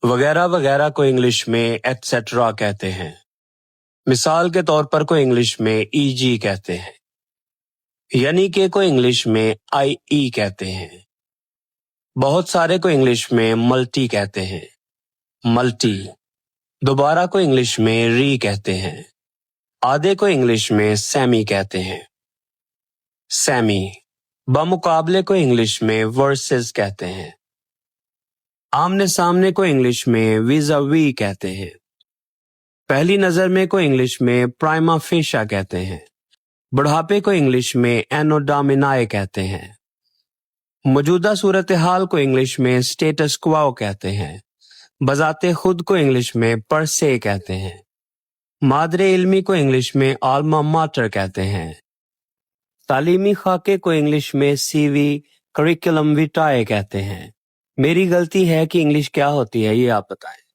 وغیرہ وغیرہ کو انگلش میں ایٹسیٹرا کہتے ہیں۔ مثال کے طور پر کو انگلش میں ای جی کہتے ہیں، یعنی کہ کو انگلش میں آئی ای کہتے ہیں۔ بہت سارے کو انگلش میں ملٹی کہتے ہیں، ملٹی۔ دوبارہ کو انگلش میں ری کہتے ہیں۔ آدھے کو انگلش میں سیمی کہتے ہیں، سیمی۔ بمقابلے کو انگلش میں ورسز کہتے ہیں۔ آمنے سامنے کو انگلش میں ویزا وی کہتے ہیں۔ پہلی نظر میں کو انگلش میں پرائما فیشا کہتے ہیں۔ بڑھاپے کو انگلش میں اینوڈامینائے کہتے ہیں۔ موجودہ صورتحال کو انگلش میں سٹیٹس کواو کہتے ہیں۔ بذات خود کو انگلش میں پر سے کہتے ہیں۔ مادر علمی کو انگلش میں آلما ماٹر کہتے ہیں۔ تعلیمی خاکے کو انگلش میں سی وی کریکولم ویٹائے کہتے ہیں۔ میری غلطی ہے کہ انگلش کیا ہوتی ہے یہ آپ بتائیں۔